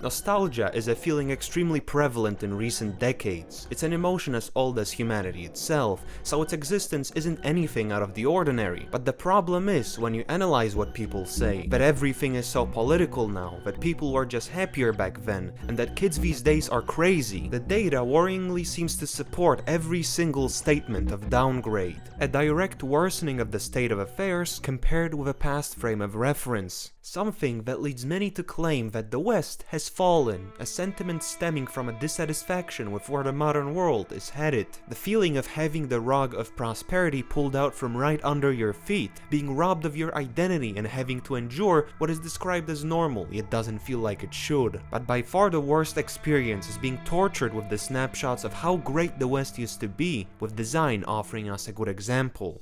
Nostalgia is a feeling extremely prevalent in recent decades. It's an emotion as old as humanity itself, so its existence isn't anything out of the ordinary. But the problem is, when you analyze what people say, that everything is so political now, that people were just happier back then, and that kids these days are crazy, the data worryingly seems to support every single statement of downgrade. A direct worsening of the state of affairs compared with a past frame of reference. Something that leads many to claim that the West has fallen, a sentiment stemming from a dissatisfaction with where the modern world is headed. The feeling of having the rug of prosperity pulled out from right under your feet, being robbed of your identity and having to endure what is described as normal yet doesn't feel like it should. But by far the worst experience is being tortured with the snapshots of how great the West used to be, with design offering us a good example.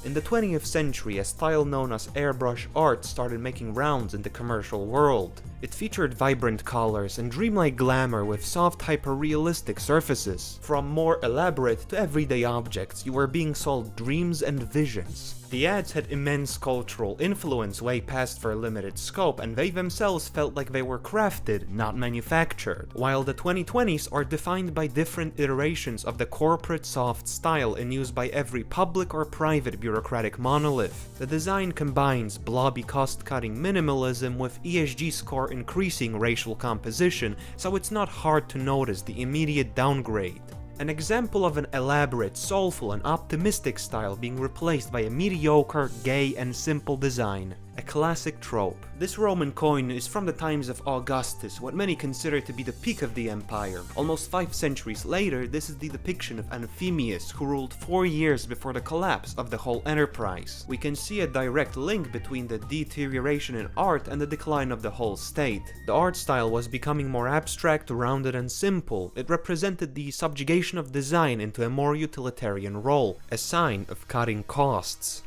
In the 20th century, a style known as airbrush art started making rounds in the commercial world. It featured vibrant colors and dreamlike glamour with soft, hyper-realistic surfaces. From more elaborate to everyday objects, you were being sold dreams and visions. The ads had immense cultural influence way past their limited scope, and they themselves felt like they were crafted, not manufactured. While the 2020s are defined by different iterations of the corporate soft style in use by every public or private bureaucratic monolith. The design combines blobby cost-cutting minimalism with ESG score increasing racial composition, so it's not hard to notice the immediate downgrade. An example of an elaborate, soulful and optimistic style being replaced by a mediocre, gay and simple design. A classic trope. This Roman coin is from the times of Augustus, what many consider to be the peak of the empire. Almost 5 centuries later, this is the depiction of Anthemius, who ruled 4 years before the collapse of the whole enterprise. We can see a direct link between the deterioration in art and the decline of the whole state. The art style was becoming more abstract, rounded and simple. It represented the subjugation of design into a more utilitarian role, a sign of cutting costs.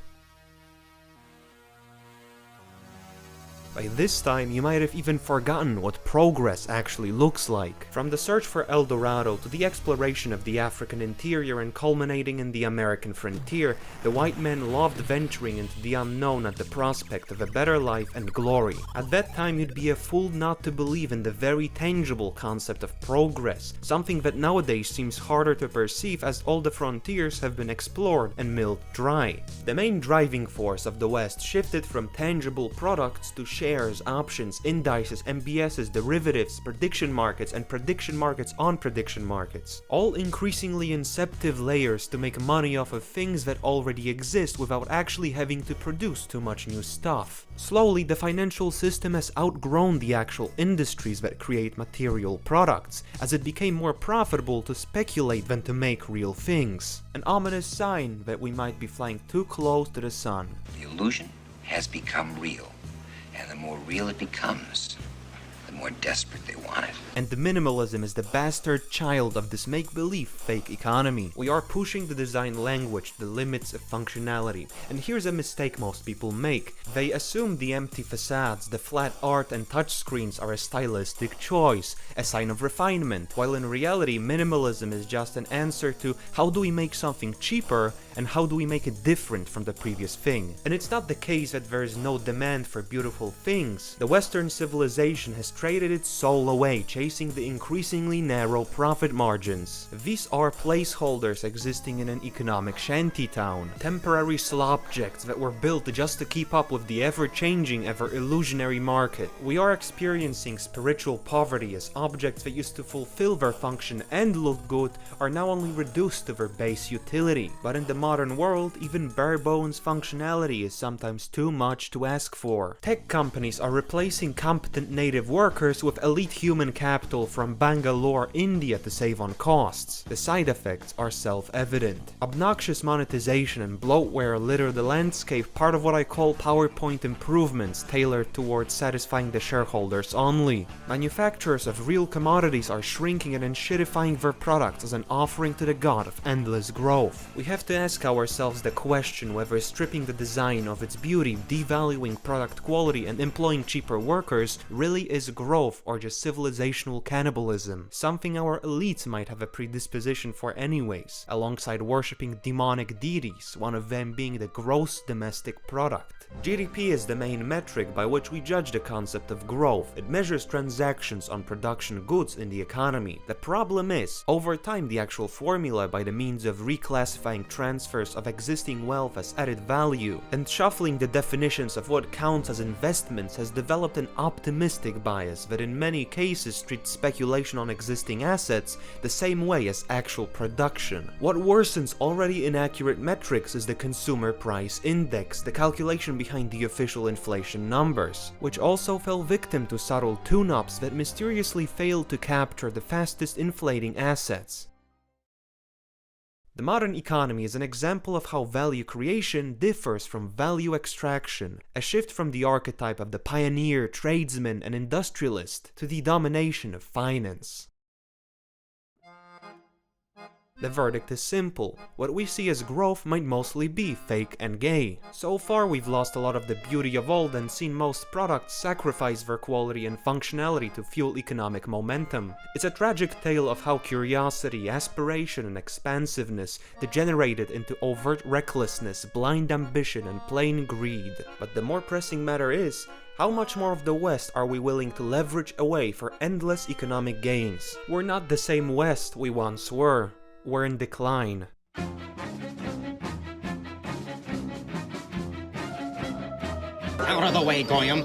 By this time, you might have even forgotten what progress actually looks like. From the search for El Dorado to the exploration of the African interior and culminating in the American frontier, the white men loved venturing into the unknown at the prospect of a better life and glory. At that time, you'd be a fool not to believe in the very tangible concept of progress, something that nowadays seems harder to perceive as all the frontiers have been explored and milled dry. The main driving force of the West shifted from tangible products to shares, options, indices, MBSs, derivatives, prediction markets, and prediction markets on prediction markets. All increasingly inceptive layers to make money off of things that already exist without actually having to produce too much new stuff. Slowly, the financial system has outgrown the actual industries that create material products, as it became more profitable to speculate than to make real things. An ominous sign that we might be flying too close to the sun. The illusion has become real. And the more real it becomes, the more desperate they want it. And the minimalism is the bastard child of this make-believe fake economy. We are pushing the design language to the limits of functionality. And here's a mistake most people make. They assume the empty facades, the flat art and touchscreens are a stylistic choice, a sign of refinement, while in reality minimalism is just an answer to how do we make something cheaper and how do we make it different from the previous thing. And it's not the case that there is no demand for beautiful things. The Western civilization has traded its soul away, chasing the increasingly narrow profit margins. These are placeholders existing in an economic shantytown, temporary slopjects that were built just to keep up with the ever-changing, ever-illusionary market. We are experiencing spiritual poverty as objects that used to fulfill their function and look good are now only reduced to their base utility. But in the modern world, even bare-bones functionality is sometimes too much to ask for. Tech companies are replacing competent native workers with elite human capital from Bangalore, India to save on costs. The side effects are self-evident. Obnoxious monetization and bloatware litter the landscape, part of what I call PowerPoint improvements tailored towards satisfying the shareholders only. Manufacturers of real commodities are shrinking and enshittifying their products as an offering to the god of endless growth. We have to ask ask ourselves the question whether stripping the design of its beauty, devaluing product quality, and employing cheaper workers really is growth or just civilizational cannibalism, something our elites might have a predisposition for anyways, alongside worshipping demonic deities, one of them being the gross domestic product. GDP is the main metric by which we judge the concept of growth. It measures transactions on production goods in the economy. The problem is, over time the actual formula by the means of reclassifying transfers of existing wealth as added value and shuffling the definitions of what counts as investments has developed an optimistic bias that in many cases treats speculation on existing assets the same way as actual production. What worsens already inaccurate metrics is the consumer price index, the calculation behind the official inflation numbers, which also fell victim to subtle tune-ups that mysteriously failed to capture the fastest inflating assets. The modern economy is an example of how value creation differs from value extraction, a shift from the archetype of the pioneer, tradesman, and industrialist to the domination of finance. The verdict is simple. What we see as growth might mostly be fake and gay. So far we've lost a lot of the beauty of old and seen most products sacrifice their quality and functionality to fuel economic momentum. It's a tragic tale of how curiosity, aspiration, and expansiveness degenerated into overt recklessness, blind ambition, and plain greed. But the more pressing matter is, how much more of the West are we willing to leverage away for endless economic gains? We're not the same West we once were. We're in decline. Out of the way, Goyam.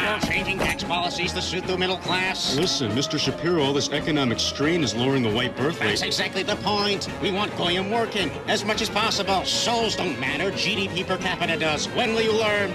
You're changing tax policies to suit the middle class. Listen, Mr. Shapiro, all this economic strain is lowering the white birth rate. That's exactly the point. We want Goyam working as much as possible. Souls don't matter. GDP per capita does. When will you learn?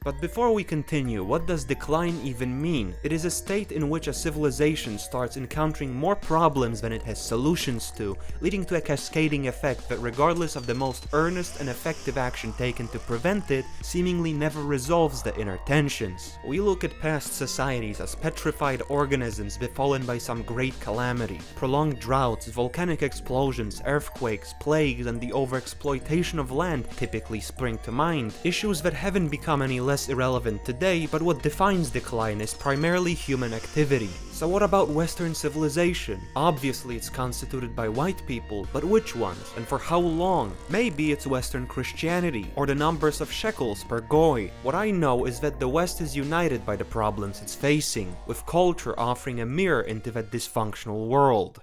But before we continue, what does decline even mean? It is a state in which a civilization starts encountering more problems than it has solutions to, leading to a cascading effect that regardless of the most earnest and effective action taken to prevent it, seemingly never resolves the inner tensions. We look at past societies as petrified organisms befallen by some great calamity. Prolonged droughts, volcanic explosions, earthquakes, plagues, and the overexploitation of land typically spring to mind. Issues that haven't become any less irrelevant today, but what defines decline is primarily human activity. So what about Western civilization? Obviously it's constituted by white people, but which ones? And for how long? Maybe it's Western Christianity, or the numbers of shekels per goy. What I know is that the West is united by the problems it's facing, with culture offering a mirror into that dysfunctional world.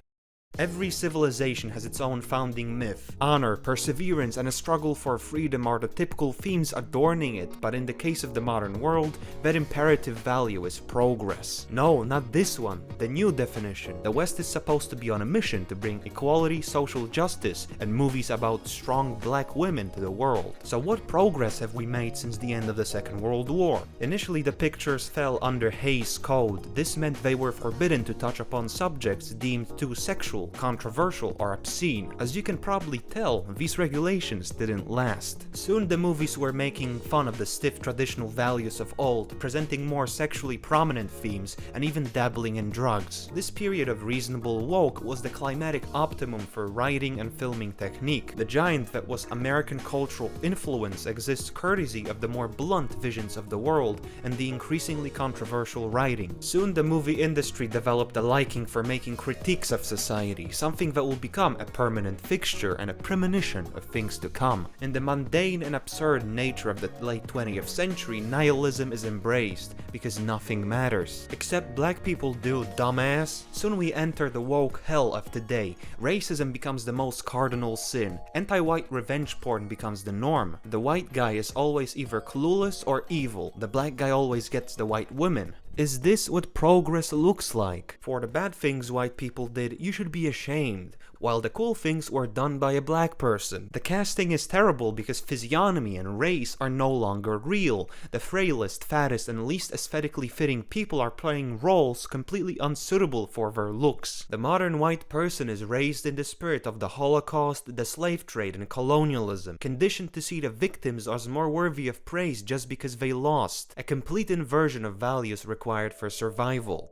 Every civilization has its own founding myth. Honor, perseverance, and a struggle for freedom are the typical themes adorning it, but in the case of the modern world, that imperative value is progress. No, not this one, the new definition. The West is supposed to be on a mission to bring equality, social justice, and movies about strong black women to the world. So what progress have we made since the end of the Second World War? Initially the pictures fell under Hays Code. This meant they were forbidden to touch upon subjects deemed too sexual, controversial, or obscene. As you can probably tell, these regulations didn't last. Soon the movies were making fun of the stiff traditional values of old, presenting more sexually prominent themes, and even dabbling in drugs. This period of reasonable woke was the climatic optimum for writing and filming technique. The giant that was American cultural influence exists courtesy of the more blunt visions of the world and the increasingly controversial writing. Soon the movie industry developed a liking for making critiques of society, something that will become a permanent fixture and a premonition of things to come. In the mundane and absurd nature of the late 20th century, nihilism is embraced, because nothing matters. Except black people do, dumbass. Soon we enter the woke hell of today. Racism becomes the most cardinal sin. Anti-white revenge porn becomes the norm. The white guy is always either clueless or evil. The black guy always gets the white women. Is this what progress looks like? For the bad things white people did, you should be ashamed. while the cool things were done by a black person. The casting is terrible because physiognomy and race are no longer real. The frailest, fattest, and least aesthetically fitting people are playing roles completely unsuitable for their looks. The modern white person is raised in the spirit of the Holocaust, the slave trade, and colonialism, conditioned to see the victims as more worthy of praise just because they lost, a complete inversion of values required for survival.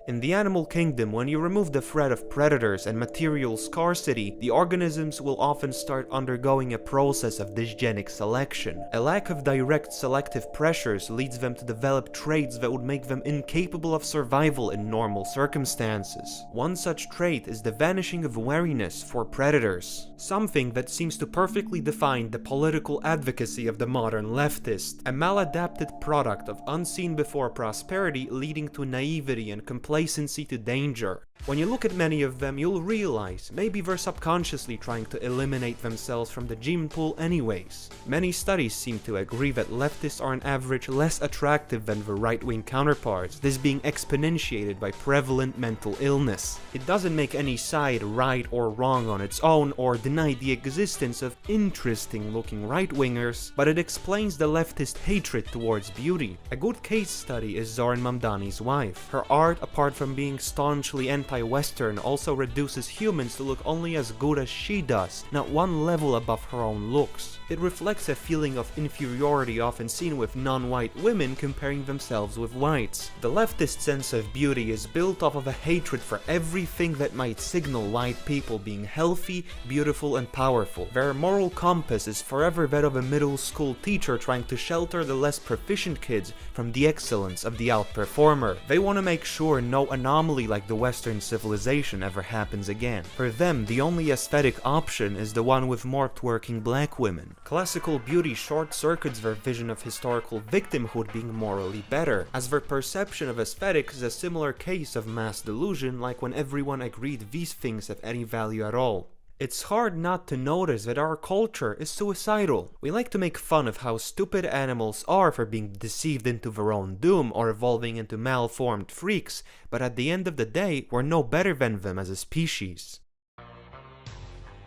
In the animal kingdom, when you remove the threat of predators and material scarcity, the organisms will often start undergoing a process of dysgenic selection. A lack of direct selective pressures leads them to develop traits that would make them incapable of survival in normal circumstances. One such trait is the vanishing of wariness for predators, something that seems to perfectly define the political advocacy of the modern leftist, a maladapted product of unseen before prosperity leading to naivety and complacency to danger. When you look at many of them, you'll realize maybe they're subconsciously trying to eliminate themselves from the gene pool anyways. Many studies seem to agree that leftists are on average less attractive than their right-wing counterparts, this being exponentiated by prevalent mental illness. It doesn't make any side right or wrong on its own or deny the existence of interesting-looking right-wingers, but it explains the leftist hatred towards beauty. A good case study is Zoran Mamdani's wife. Her art, apart from being staunchly anti-Western, also reduces humans to look only as good as she does, not one level above her own looks. It reflects a feeling of inferiority often seen with non-white women comparing themselves with whites. The leftist sense of beauty is built off of a hatred for everything that might signal white people being healthy, beautiful, and powerful. Their moral compass is forever that of a middle school teacher trying to shelter the less proficient kids from the excellence of the outperformer. They want to make sure no anomaly like the Western civilization ever happens again. For them, the only aesthetic option is the one with more twerking black women. Classical beauty short-circuits their vision of historical victimhood being morally better, as their perception of aesthetics is a similar case of mass delusion, like when everyone agreed these things have any value at all. It's hard not to notice that our culture is suicidal. We like to make fun of how stupid animals are for being deceived into their own doom or evolving into malformed freaks, but at the end of the day, we're no better than them as a species.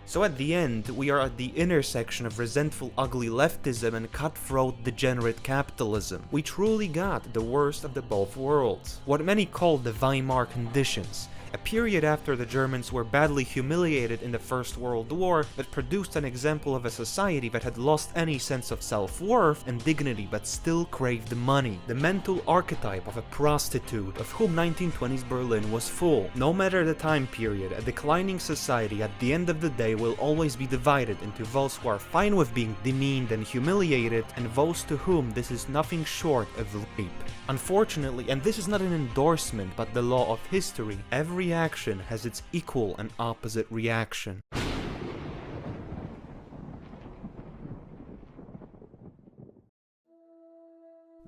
So at the end, we are at the intersection of resentful, ugly leftism and cutthroat, degenerate capitalism. We truly got the worst of the both worlds. What many call the Weimar conditions. A period after the Germans were badly humiliated in the First World War that produced an example of a society that had lost any sense of self-worth and dignity but still craved money. The mental archetype of a prostitute, of whom 1920s Berlin was full. No matter the time period, a declining society at the end of the day will always be divided into those who are fine with being demeaned and humiliated and those to whom this is nothing short of rape. Unfortunately, and this is not an endorsement but the law of history, every action has its equal and opposite reaction.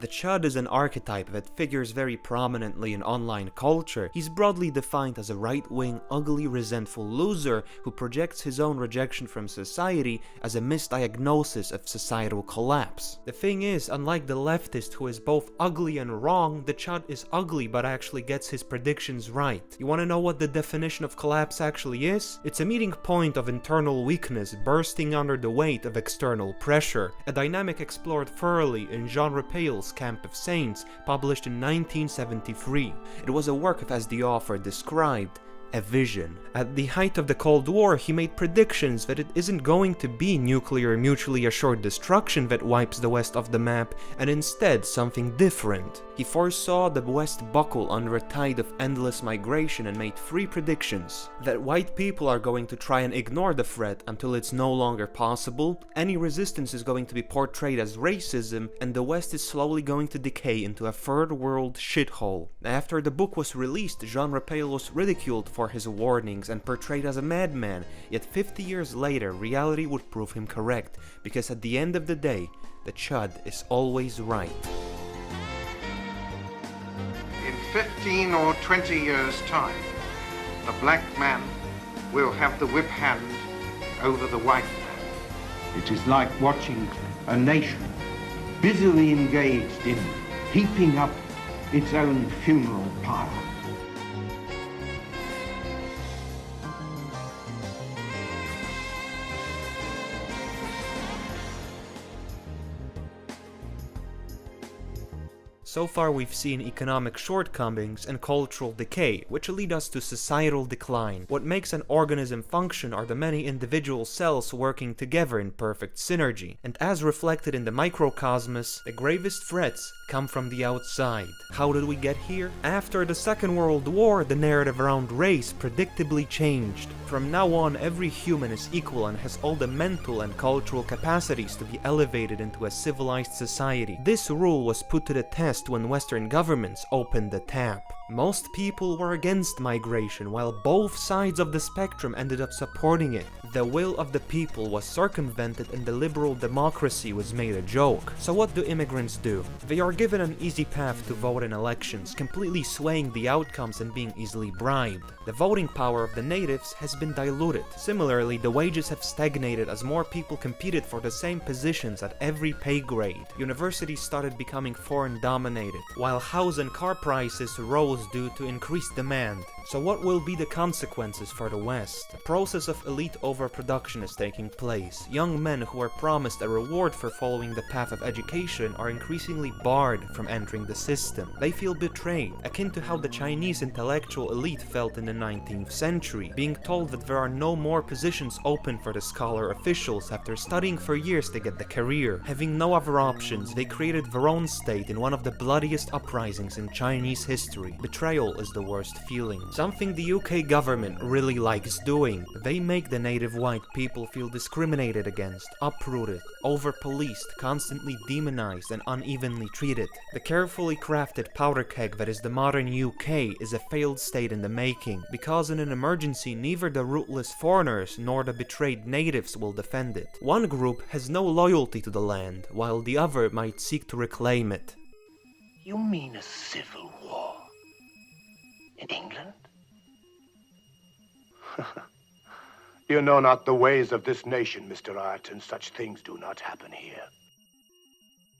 The Chud is an archetype that figures very prominently in online culture. He's broadly defined as a right-wing, ugly, resentful loser who projects his own rejection from society as a misdiagnosis of societal collapse. The thing is, unlike the leftist who is both ugly and wrong, the Chud is ugly but actually gets his predictions right. You want to know what the definition of collapse actually is? It's a meeting point of internal weakness bursting under the weight of external pressure, a dynamic explored thoroughly in Jean Raphael's Camp of Saints, published in 1973. It was a work of, as the author described, a vision. At the height of the Cold War, he made predictions that it isn't going to be nuclear mutually assured destruction that wipes the West off the map, and instead something different. He foresaw the West buckle under a tide of endless migration and made 3 predictions. That white people are going to try and ignore the threat until it's no longer possible, any resistance is going to be portrayed as racism, and the West is slowly going to decay into a third world shithole. After the book was released, Jean Raphael was ridiculed for his warnings and portrayed as a madman, yet 50 years later reality would prove him correct, because at the end of the day, the Chud is always right. In 15 or 20 years' time, the black man will have the whip hand over the white man. It is like watching a nation busily engaged in heaping up its own funeral pyre. So far we've seen economic shortcomings and cultural decay, which lead us to societal decline. What makes an organism function are the many individual cells working together in perfect synergy, and as reflected in the microcosmos, the gravest threats come from the outside. How did we get here? After the Second World War, the narrative around race predictably changed. From now on, every human is equal and has all the mental and cultural capacities to be elevated into a civilized society. This rule was put to the test when Western governments opened the tap. Most people were against migration, while both sides of the spectrum ended up supporting it. The will of the people was circumvented and the liberal democracy was made a joke. So what do immigrants do? They are given an easy path to vote in elections, completely swaying the outcomes and being easily bribed. The voting power of the natives has been diluted. Similarly, the wages have stagnated as more people competed for the same positions at every pay grade. Universities started becoming foreign-dominated, while house and car prices rose due to increased demand. So what will be the consequences for the West? A process of elite overproduction is taking place. Young men who are promised a reward for following the path of education are increasingly barred from entering the system. They feel betrayed, akin to how the Chinese intellectual elite felt in the 19th century, being told that there are no more positions open for the scholar officials after studying for years to get the career. Having no other options, they created their own state in one of the bloodiest uprisings in Chinese history. Betrayal is the worst feeling. Something the UK government really likes doing. They make the native white people feel discriminated against, uprooted, over-policed, constantly demonized and unevenly treated. The carefully crafted powder keg that is the modern UK is a failed state in the making, because in an emergency neither the rootless foreigners nor the betrayed natives will defend it. One group has no loyalty to the land, while the other might seek to reclaim it. You mean a civil war? In England? You know not the ways of this nation, Mr. Ayrton. Such things do not happen here.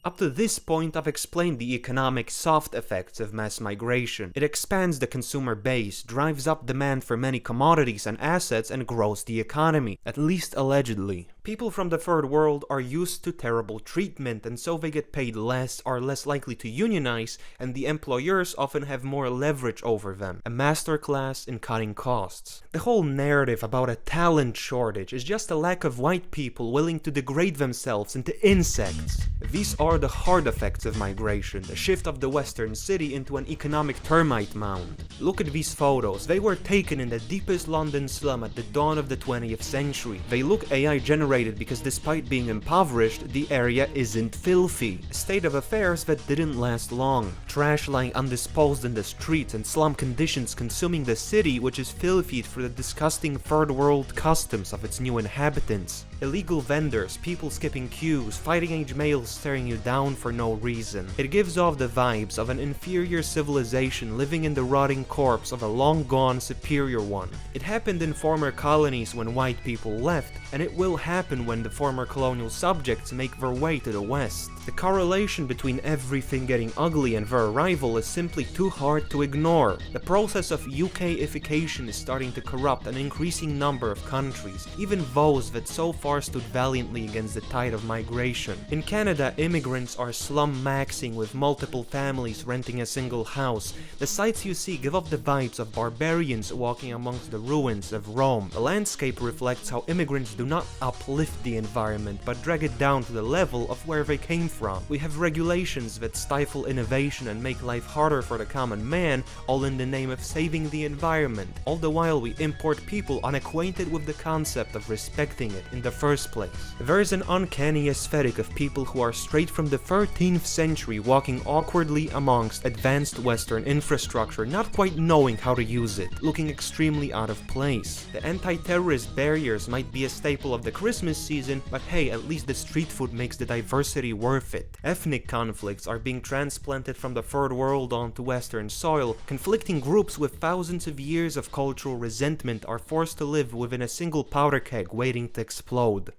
Up to this point, I've explained the economic soft effects of mass migration. It expands the consumer base, drives up demand for many commodities and assets, and grows the economy, at least allegedly. People from the third world are used to terrible treatment, and so they get paid less, are less likely to unionize, and the employers often have more leverage over them. A masterclass in cutting costs. The whole narrative about a talent shortage is just a lack of white people willing to degrade themselves into insects. These are the hard effects of migration, the shift of the western city into an economic termite mound. Look at these photos. They were taken in the deepest London slum at the dawn of the 20th century. They look AI generated because despite being impoverished, the area isn't filthy. A state of affairs that didn't last long. Trash lying undisposed in the streets and slum conditions consuming the city, which is filthy for the disgusting third world customs of its new inhabitants. Illegal vendors, people skipping queues, fighting age males staring you down for no reason. It gives off the vibes of an inferior civilization living in the rotting corpse of a long-gone superior one. It happened in former colonies when white people left, and it will happen when the former colonial subjects make their way to the West. The correlation between everything getting ugly and their arrival is simply too hard to ignore. The process of UKification is starting to corrupt an increasing number of countries, even those that so far stood valiantly against the tide of migration. In Canada, immigrants are slum-maxing with multiple families renting a single house. The sights you see give off the vibes of barbarians walking amongst the ruins of Rome. The landscape reflects how immigrants do not uplift the environment, but drag it down to the level of where they came from. We have regulations that stifle innovation and make life harder for the common man, all in the name of saving the environment. All the while we import people unacquainted with the concept of respecting it in the first place. There is an uncanny aesthetic of people who are straight from the 13th century walking awkwardly amongst advanced Western infrastructure, not quite knowing how to use it, looking extremely out of place. The anti-terrorist barriers might be a staple of the Christmas season, but hey, at least the street food makes the diversity worth it. Ethnic conflicts are being transplanted from the third world onto Western soil. Conflicting groups with thousands of years of cultural resentment are forced to live within a single powder keg waiting to explode.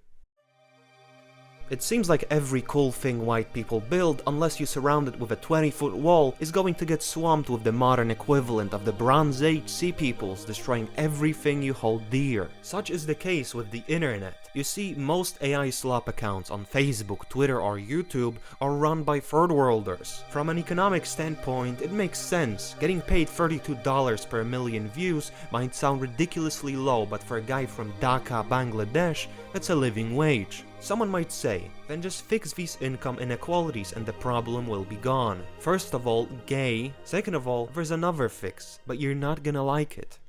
It seems like every cool thing white people build, unless you surround it with a 20-foot wall, is going to get swamped with the modern equivalent of the Bronze Age sea peoples destroying everything you hold dear. Such is the case with the internet. You see, most AI slop accounts on Facebook, Twitter or YouTube are run by third worlders. From an economic standpoint, it makes sense. Getting paid $32 per million views might sound ridiculously low, but for a guy from Dhaka, Bangladesh, that's a living wage. Someone might say, then just fix these income inequalities and the problem will be gone. First of all, gay. Second of all, there's another fix, but you're not gonna like it.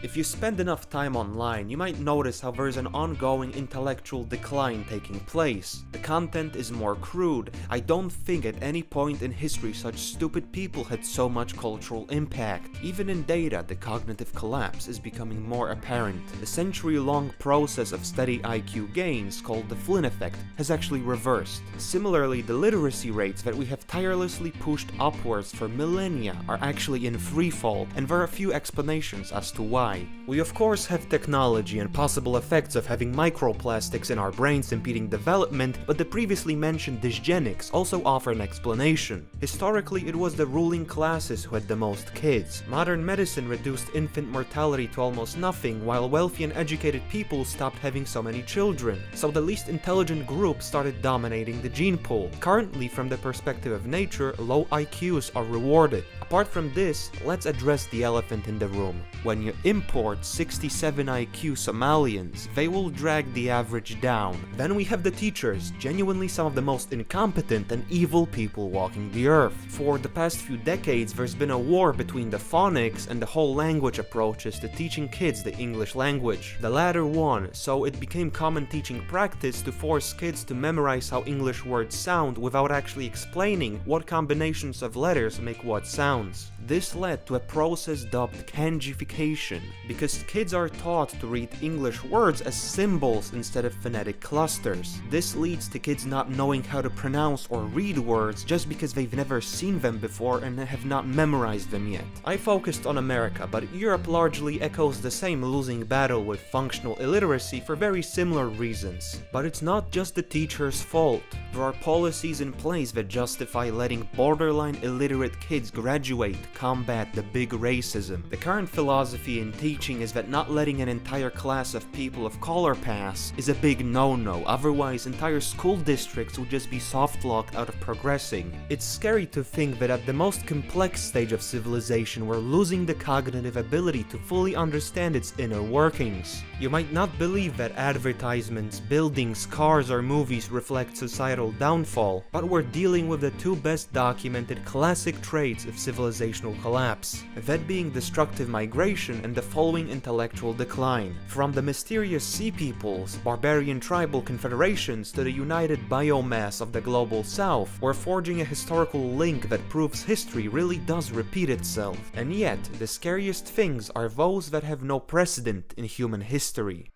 If you spend enough time online, you might notice how there's an ongoing intellectual decline taking place. The content is more crude. I don't think at any point in history such stupid people had so much cultural impact. Even in data, the cognitive collapse is becoming more apparent. The century-long process of steady IQ gains, called the Flynn effect, has actually reversed. Similarly, the literacy rates that we have tirelessly pushed upwards for millennia are actually in freefall, and there are a few explanations as to why. We of course have technology and possible effects of having microplastics in our brains impeding development, but the previously mentioned dysgenics also offer an explanation. Historically, it was the ruling classes who had the most kids. Modern medicine reduced infant mortality to almost nothing, while wealthy and educated people stopped having so many children. So the least intelligent group started dominating the gene pool. Currently, from the perspective of nature, low IQs are rewarded. Apart from this, let's address the elephant in the room. When you import 67 IQ Somalians, they will drag the average down. Then we have the teachers, genuinely some of the most incompetent and evil people walking the earth. For the past few decades, there's been a war between the phonics and the whole language approaches to teaching kids the English language. The latter won, so it became common teaching practice to force kids to memorize how English words sound without actually explaining what combinations of letters make what sounds. This led to a process dubbed kanjification, because kids are taught to read English words as symbols instead of phonetic clusters. This leads to kids not knowing how to pronounce or read words just because they've never seen them before and have not memorized them yet. I focused on America, but Europe largely echoes the same losing battle with functional illiteracy for very similar reasons. But it's not just the teacher's fault. There are policies in place that justify letting borderline illiterate kids graduate, combat the big racism. The current philosophy in teaching is that not letting an entire class of people of color pass is a big no-no, otherwise entire school districts would just be soft-locked out of progressing. It's scary to think that at the most complex stage of civilization we're losing the cognitive ability to fully understand its inner workings. You might not believe that advertisements, buildings, cars or movies reflect societal downfall, but we're dealing with the two best documented classic traits of civilizational collapse, that being destructive migration and the following intellectual decline. From the mysterious sea peoples, barbarian tribal confederations to the united biomass of the global south, we're forging a historical link that proves history really does repeat itself. And yet, the scariest things are those that have no precedent in human history.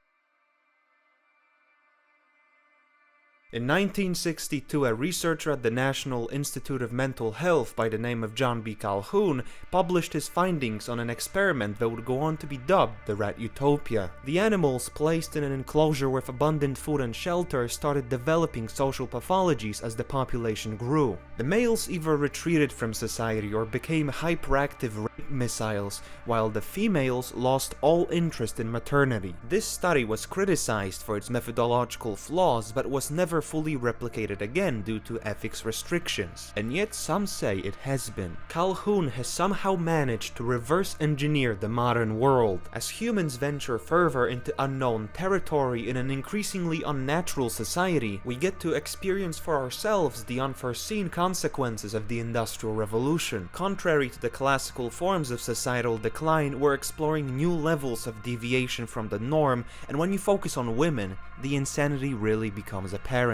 In 1962, a researcher at the National Institute of Mental Health by the name of John B. Calhoun published his findings on an experiment that would go on to be dubbed the Rat Utopia. The animals, placed in an enclosure with abundant food and shelter, started developing social pathologies as the population grew. The males either retreated from society or became hyperactive rape missiles, while the females lost all interest in maternity. This study was criticized for its methodological flaws, but was never fully replicated again due to ethics restrictions, and yet some say it has been. Calhoun has somehow managed to reverse engineer the modern world. As humans venture further into unknown territory in an increasingly unnatural society, we get to experience for ourselves the unforeseen consequences of the Industrial Revolution. Contrary to the classical forms of societal decline, we're exploring new levels of deviation from the norm, and when you focus on women, the insanity really becomes apparent.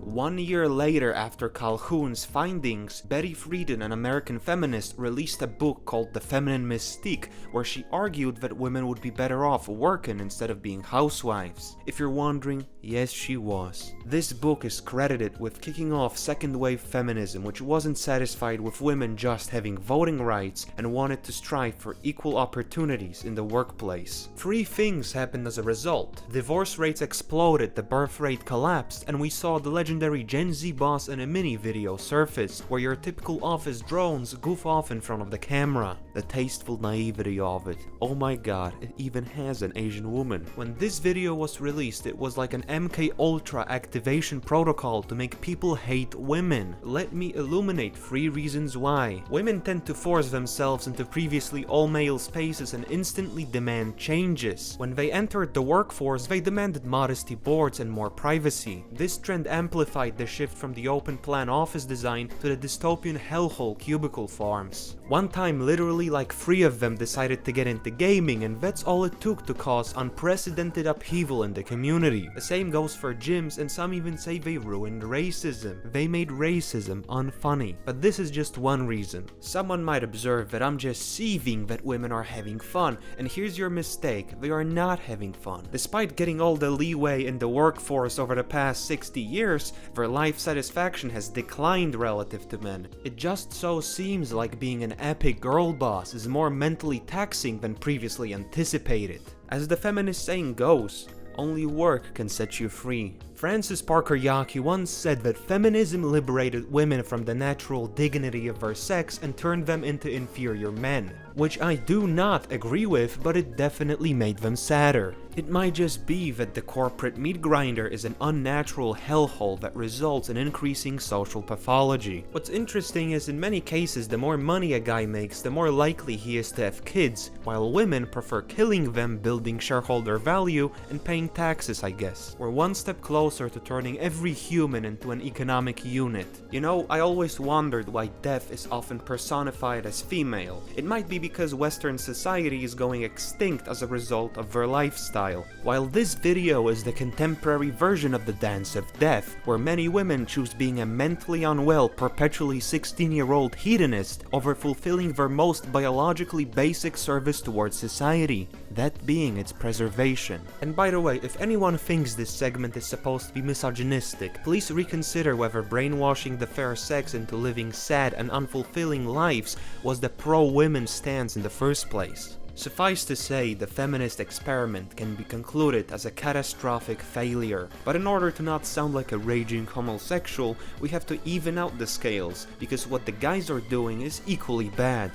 1 year later after Calhoun's findings, Betty Friedan, an American feminist, released a book called The Feminine Mystique, where she argued that women would be better off working instead of being housewives. If you're wondering, yes she was. This book is credited with kicking off second-wave feminism, which wasn't satisfied with women just having voting rights and wanted to strive for equal opportunities in the workplace. 3 things happened as a result. Divorce rates exploded, the birth rate collapsed, and we saw the legendary Gen Z boss in a mini video surface, where your typical office drones goof off in front of the camera. The tasteful naivety of it. Oh my god, it even has an Asian woman. When this video was released, it was like an MK Ultra activation protocol to make people hate women. Let me illuminate 3 reasons why. Women tend to force themselves into previously all-male spaces and instantly demand changes. When they entered the workforce, they demanded modesty boards and more privacy. This trend amplified the shift from the open-plan office design to the dystopian hellhole cubicle farms. One time, literally like 3 of them decided to get into gaming, and that's all it took to cause unprecedented upheaval in the community. The same goes for gyms, and some even say they ruined racism. They made racism unfunny. But this is just one reason. Someone might observe that I'm just seething that women are having fun, and here's your mistake, they are not having fun. Despite getting all the leeway in the workforce over the past 60 years, their life satisfaction has declined relative to men. It just so seems like being an epic girl boss is more mentally taxing than previously anticipated. As the feminist saying goes, only work can set you free. Francis Parker Yockey once said that feminism liberated women from the natural dignity of their sex and turned them into inferior men. Which I do not agree with, but it definitely made them sadder. It might just be that the corporate meat grinder is an unnatural hellhole that results in increasing social pathology. What's interesting is in many cases the more money a guy makes, the more likely he is to have kids, while women prefer killing them, building shareholder value, and paying taxes, I guess. We're one step closer to turning every human into an economic unit. You know, I always wondered why death is often personified as female. It might be because Western society is going extinct as a result of their lifestyle. While this video is the contemporary version of the Dance of Death, where many women choose being a mentally unwell, perpetually 16-year-old hedonist over fulfilling their most biologically basic service towards society, that being its preservation. And by the way, if anyone thinks this segment is supposed to be misogynistic, please reconsider whether brainwashing the fair sex into living sad and unfulfilling lives was the pro-women stance in the first place. Suffice to say, the feminist experiment can be concluded as a catastrophic failure. But in order to not sound like a raging homosexual, we have to even out the scales, because what the guys are doing is equally bad.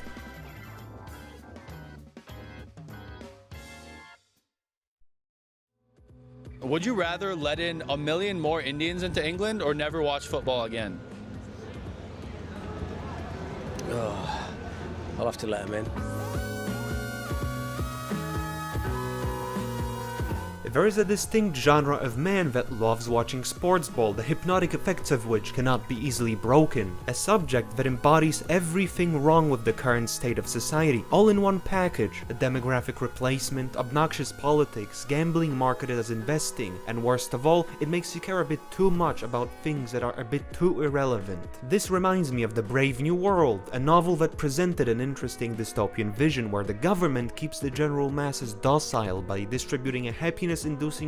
Would you rather let in 1 million more Indians into England or never watch football again? Oh, I'll have to let him in. There is a distinct genre of man that loves watching sports ball, the hypnotic effects of which cannot be easily broken. A subject that embodies everything wrong with the current state of society, all in one package. A demographic replacement, obnoxious politics, gambling marketed as investing, and worst of all, it makes you care a bit too much about things that are a bit too irrelevant. This reminds me of The Brave New World, a novel that presented an interesting dystopian vision where the government keeps the general masses docile by distributing a happiness-inducing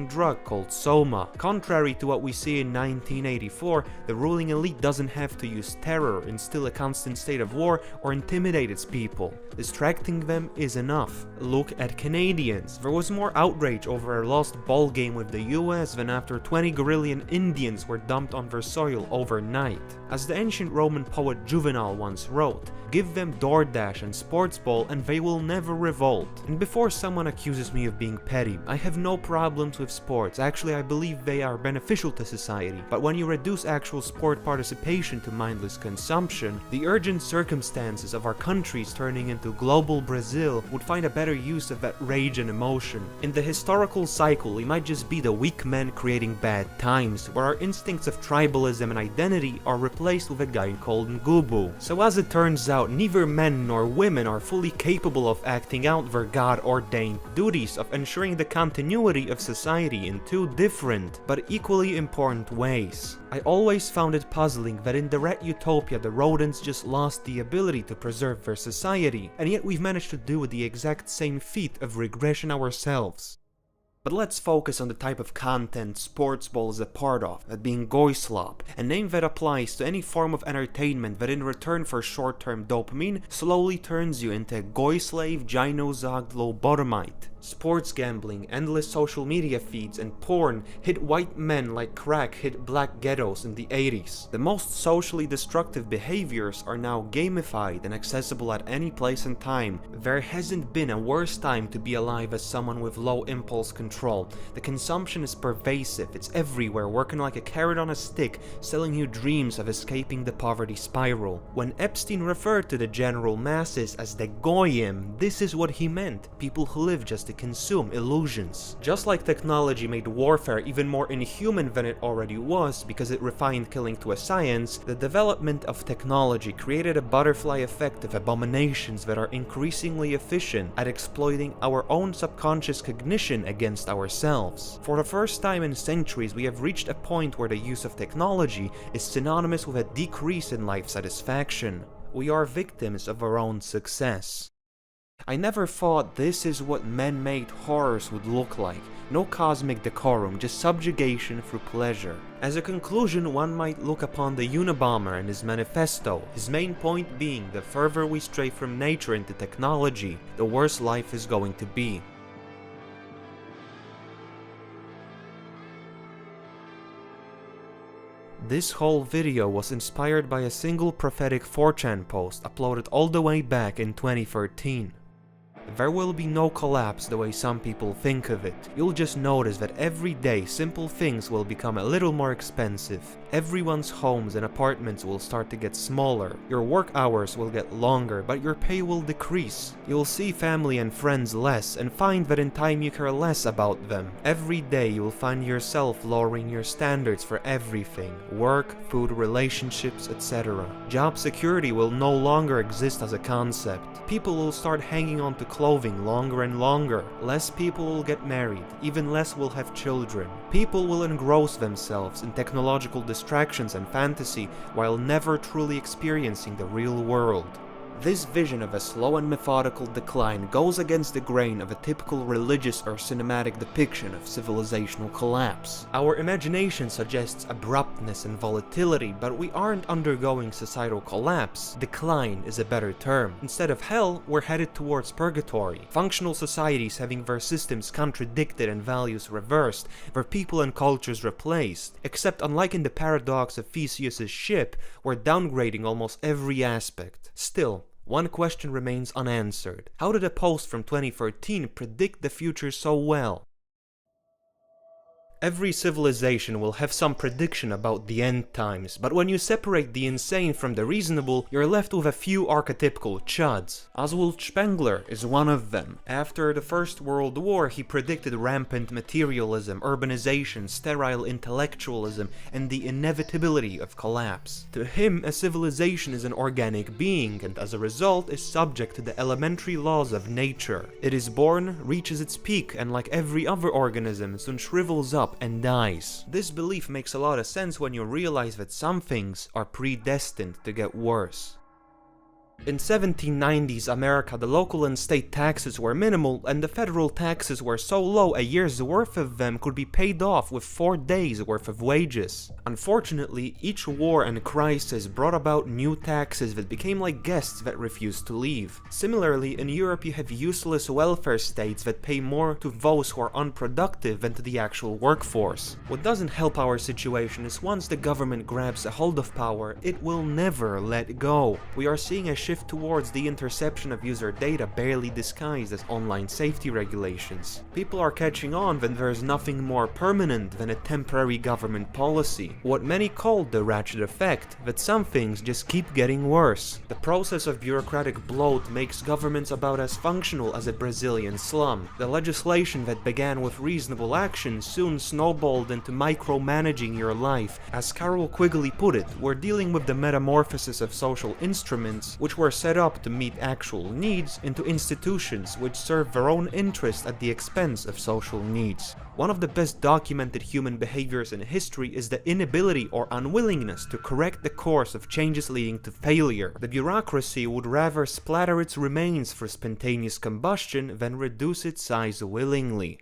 drug called Soma. Contrary to what we see in 1984, the ruling elite doesn't have to use terror, instill a constant state of war, or intimidate its people. Distracting them is enough. Look at Canadians. There was more outrage over a lost ball game with the US than after 20 Guerrillan Indians were dumped on their soil overnight. As the ancient Roman poet Juvenal once wrote, "Give them DoorDash and sports ball and they will never revolt." And before someone accuses me of being petty, I have no problems with sports. Actually, I believe they are beneficial to society. But when you reduce actual sport participation to mindless consumption, the urgent circumstances of our countries turning into global Brazil would find a better use of that rage and emotion. In the historical cycle, we might just be the weak men creating bad times, where our instincts of tribalism and identity are replaced with a guy called Ngubu. So as it turns out, neither men nor women are fully capable of acting out their God-ordained duties of ensuring the continuity of of society in two different, but equally important ways. I always found it puzzling that in the Red Utopia the rodents just lost the ability to preserve their society, and yet we've managed to do the exact same feat of regression ourselves. But let's focus on the type of content sports ball is a part of, that being goyslop, a name that applies to any form of entertainment that in return for short-term dopamine slowly turns you into a goy slave gynozogged lobotomite. Sports gambling, endless social media feeds, and porn hit white men like crack hit black ghettos in the 80s. The most socially destructive behaviors are now gamified and accessible at any place and time. There hasn't been a worse time to be alive as someone with low impulse control. The consumption is pervasive, it's everywhere, working like a carrot on a stick, selling you dreams of escaping the poverty spiral. When Epstein referred to the general masses as the goyim, this is what he meant: people who live just to consume illusions. Just like technology made warfare even more inhuman than it already was because it refined killing to a science, the development of technology created a butterfly effect of abominations that are increasingly efficient at exploiting our own subconscious cognition against ourselves. For the first time in centuries, we have reached a point where the use of technology is synonymous with a decrease in life satisfaction. We are victims of our own success. I never thought this is what man-made horrors would look like. No cosmic decorum, just subjugation through pleasure. As a conclusion, one might look upon the Unabomber and his manifesto, his main point being the further we stray from nature into technology, the worse life is going to be. This whole video was inspired by a single prophetic 4chan post uploaded all the way back in 2013. There will be no collapse the way some people think of it. You'll just notice that every day simple things will become a little more expensive. Everyone's homes and apartments will start to get smaller. Your work hours will get longer, but your pay will decrease. You'll see family and friends less and find that in time you care less about them. Every day you'll find yourself lowering your standards for everything: work, food, relationships, etc. Job security will no longer exist as a concept. People will start hanging on to clothing longer and longer. Less people will get married, even less will have children. People will engross themselves in technological distractions and fantasy while never truly experiencing the real world. This vision of a slow and methodical decline goes against the grain of a typical religious or cinematic depiction of civilizational collapse. Our imagination suggests abruptness and volatility, but we aren't undergoing societal collapse. Decline is a better term. Instead of hell, we're headed towards purgatory. Functional societies having their systems contradicted and values reversed, their people and cultures replaced. Except unlike in the paradox of Theseus's ship, we're downgrading almost every aspect. Still, one question remains unanswered. How did a post from 2013 predict the future so well? Every civilization will have some prediction about the end times, but when you separate the insane from the reasonable, you're left with a few archetypical chuds. Oswald Spengler is one of them. After the First World War, he predicted rampant materialism, urbanization, sterile intellectualism, and the inevitability of collapse. To him, a civilization is an organic being, and as a result is subject to the elementary laws of nature. It is born, reaches its peak, and like every other organism, soon shrivels up and dies. This belief makes a lot of sense when you realize that some things are predestined to get worse. In 1790s America, the local and state taxes were minimal, and the federal taxes were so low a year's worth of them could be paid off with 4 days' worth of wages. Unfortunately, each war and crisis brought about new taxes that became like guests that refused to leave. Similarly, in Europe you have useless welfare states that pay more to those who are unproductive than to the actual workforce. What doesn't help our situation is once the government grabs a hold of power, it will never let go. We are seeing a shift towards the interception of user data barely disguised as online safety regulations. People are catching on that there is nothing more permanent than a temporary government policy. What many called the ratchet effect, that some things just keep getting worse. The process of bureaucratic bloat makes governments about as functional as a Brazilian slum. The legislation that began with reasonable action soon snowballed into micromanaging your life. As Carol Quigley put it, we're dealing with the metamorphosis of social instruments, which which were set up to meet actual needs, into institutions which serve their own interest at the expense of social needs. One of the best documented human behaviors in history is the inability or unwillingness to correct the course of changes leading to failure. The bureaucracy would rather splatter its remains for spontaneous combustion than reduce its size willingly.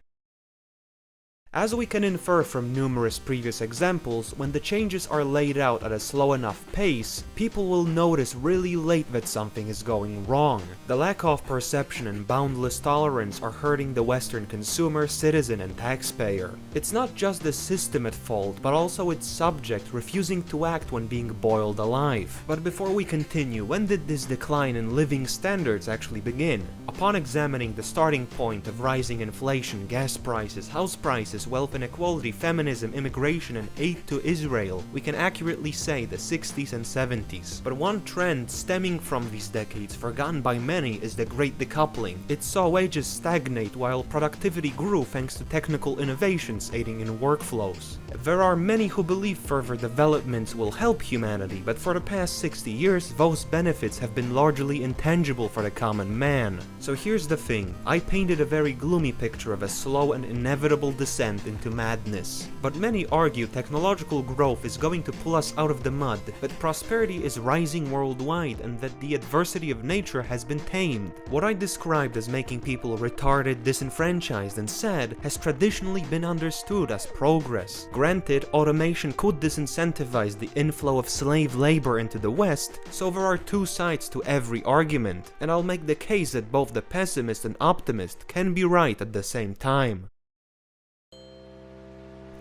As we can infer from numerous previous examples, when the changes are laid out at a slow enough pace, people will notice really late that something is going wrong. The lack of perception and boundless tolerance are hurting the Western consumer, citizen, and taxpayer. It's not just the system at fault, but also its subject refusing to act when being boiled alive. But before we continue, when did this decline in living standards actually begin? Upon examining the starting point of rising inflation, gas prices, house prices, wealth inequality, feminism, immigration, and aid to Israel, we can accurately say the 60s and 70s. But one trend stemming from these decades, forgotten by many, is the Great Decoupling. It saw wages stagnate while productivity grew thanks to technical innovations aiding in workflows. There are many who believe further developments will help humanity, but for the past 60 years, those benefits have been largely intangible for the common man. So here's the thing, I painted a very gloomy picture of a slow and inevitable descent into madness. But many argue technological growth is going to pull us out of the mud, that prosperity is rising worldwide, and that the adversity of nature has been tamed. What I described as making people retarded, disenfranchised, and sad has traditionally been understood as progress. Granted, automation could disincentivize the inflow of slave labor into the West, so there are two sides to every argument, and I'll make the case that both the pessimist and optimist can be right at the same time.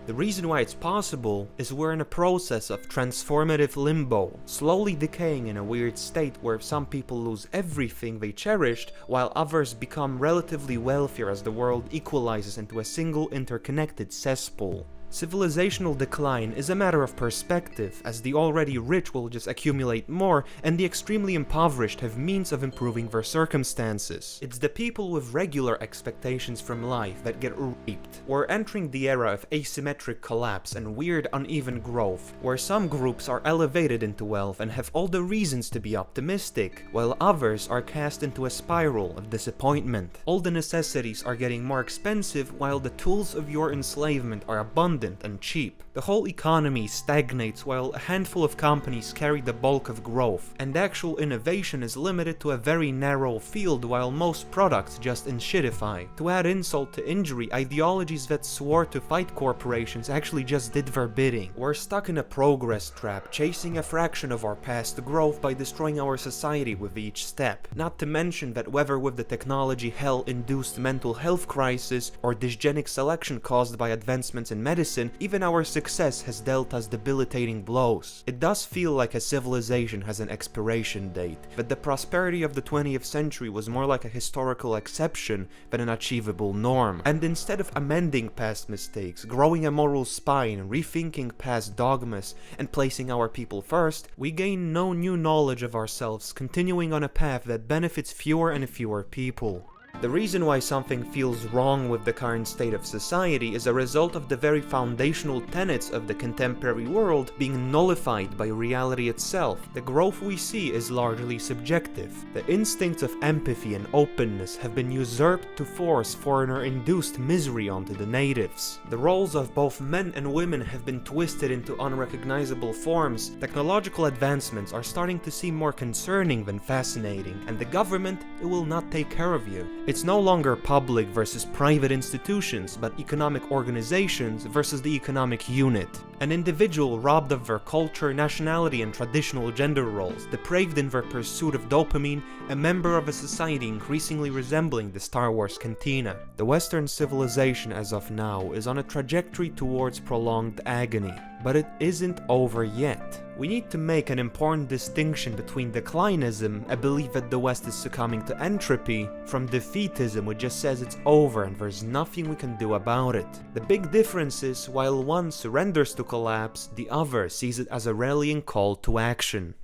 The reason why it's possible is we're in a process of transformative limbo, slowly decaying in a weird state where some people lose everything they cherished, while others become relatively wealthier as the world equalizes into a single interconnected cesspool. Civilizational decline is a matter of perspective, as the already rich will just accumulate more, and the extremely impoverished have means of improving their circumstances. It's the people with regular expectations from life that get reaped. We're entering the era of asymmetric collapse and weird uneven growth, where some groups are elevated into wealth and have all the reasons to be optimistic, while others are cast into a spiral of disappointment. All the necessities are getting more expensive, while the tools of your enslavement are abundant and cheap. The whole economy stagnates while a handful of companies carry the bulk of growth, and actual innovation is limited to a very narrow field while most products just inshitify. To add insult to injury, ideologies that swore to fight corporations actually just did their bidding. We're stuck in a progress trap, chasing a fraction of our past growth by destroying our society with each step. Not to mention that whether with the technology hell-induced mental health crisis or dysgenic selection caused by advancements in medicine, even our success has dealt us debilitating blows. It does feel like a civilization has an expiration date, but the prosperity of the 20th century was more like a historical exception than an achievable norm. And instead of amending past mistakes, growing a moral spine, rethinking past dogmas, and placing our people first, we gain no new knowledge of ourselves, continuing on a path that benefits fewer and fewer people. The reason why something feels wrong with the current state of society is a result of the very foundational tenets of the contemporary world being nullified by reality itself. The growth we see is largely subjective. The instincts of empathy and openness have been usurped to force foreigner-induced misery onto the natives. The roles of both men and women have been twisted into unrecognizable forms. Technological advancements are starting to seem more concerning than fascinating, and the government, it will not take care of you. It's no longer public versus private institutions, but economic organizations versus the economic unit. An individual robbed of their culture, nationality, and traditional gender roles, depraved in their pursuit of dopamine, a member of a society increasingly resembling the Star Wars cantina. The Western civilization as of now is on a trajectory towards prolonged agony, but it isn't over yet. We need to make an important distinction between declinism, a belief that the West is succumbing to entropy, from defeatism, which just says it's over and there's nothing we can do about it. The big difference is, while one surrenders to collapse, the other sees it as a rallying call to action.